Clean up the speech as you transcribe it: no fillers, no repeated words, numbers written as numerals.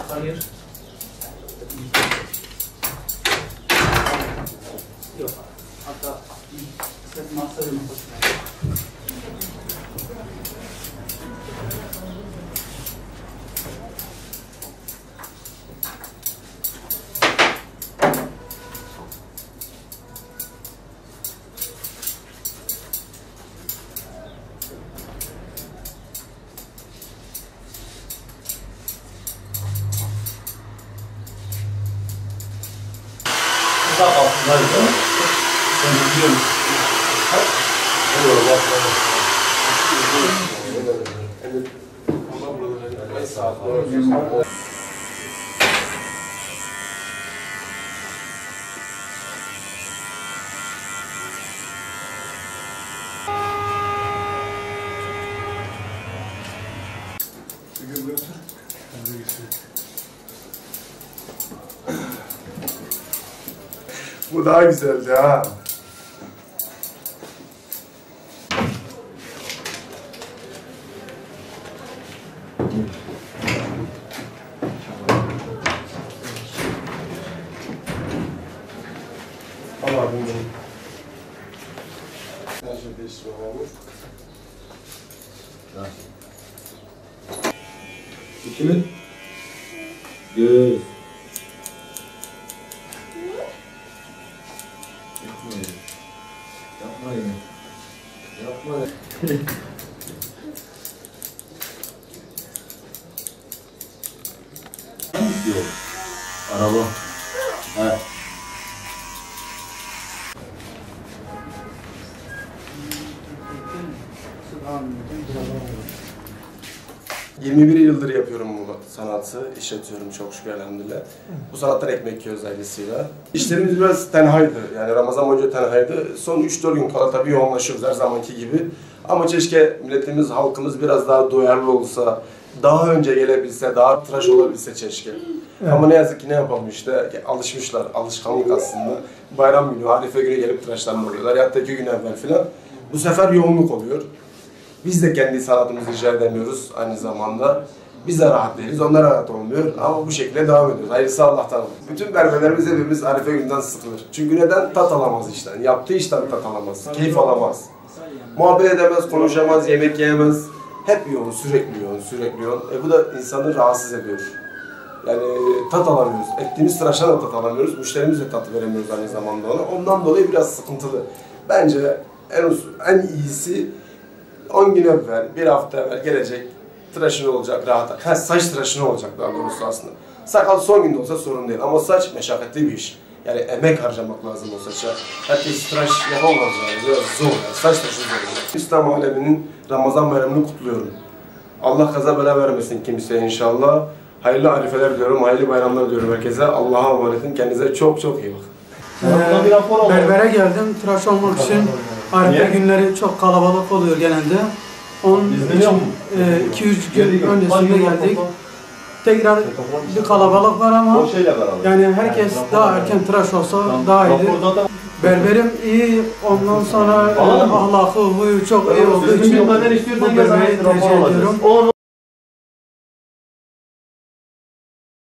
Hayır. Yok. Hatta set masajını koşuyor. Daha altındaydı. Sen biliyor musun? Bu daha güzeldi ha. Allah bunu. Her şey değiştirme olur. İkimin göz. Yapmayın. Yapmayın. Yok. Araba. Evet. Hı. 21 yıldır yapıyorum bu sanatı, işletiyorum çok şükür elhamdülillah. Bu sanattan ekmek yiyoruz ailesiyle. İşlerimiz biraz tenhaydı, yani Ramazan boyunca tenhaydı. Son 3-4 gün kala tabii yoğunlaşıyoruz her zamanki gibi. Ama keşke milletimiz, halkımız biraz daha duyarlı olsa, daha önce gelebilse, daha tıraş olabilse keşke. Evet. Ama ne yazık ki ne yapalım işte, alışmışlar, alışkanlık aslında. Bayram günü, Arife günü gelip tıraşlanma ya da 2 gün evvel filan. Bu sefer yoğunluk oluyor. Biz de kendi sanatımızı icra edemiyoruz aynı zamanda. Biz de rahat değiliz, onlar rahat olmuyor ama bu şekilde devam ediyoruz. Hayırlısı Allah'tan. Bütün berberlerimiz hepimiz Arife günden sıkılır. Çünkü neden? Tat alamaz işten. Yaptığı işten tat alamaz, keyif alamaz. Muhabbet edemez, konuşamaz, yemek yiyemez. Hep yoğun, sürekli yoğun, sürekli yoğun. Bu da insanı rahatsız ediyor. Yani tat alamıyoruz. Ettiğimiz tıraştan da tat alamıyoruz. Müşterimiz de tat veremiyoruz aynı zamanda ona. Ondan dolayı biraz sıkıntılı. Bence en iyisi 10 gün evvel, bir hafta evvel gelecek, tıraşını olacak, rahat. Saç tıraşını olacak daha doğrusu aslında. Sakal son günde olsa sorun değil ama saç meşakkatli bir iş. Yani emek harcamak lazım o saça. Herkes tıraş yapamaz yani, biraz zor. Yani. Saç tıraşı zor. İslam aleminin Ramazan bayramını kutluyorum. Allah kaza bela vermesin kimseye inşallah. Hayırlı arifeler diyorum, hayırlı bayramlar diyorum herkese. Allah'a emanetin, kendinize çok çok iyi bakın. Berbere geldim tıraş olmak için. Arife günleri çok kalabalık oluyor genelde. Onun için 2-3 gün öncesinde geldik. Tekrar bir kalabalık var ama yani herkes daha erken tıraş olsa daha iyidir. Berberim iyi, ondan sonra ahlakı, huyu çok iyi olduğu için bu berbeyi tercih ediyorum.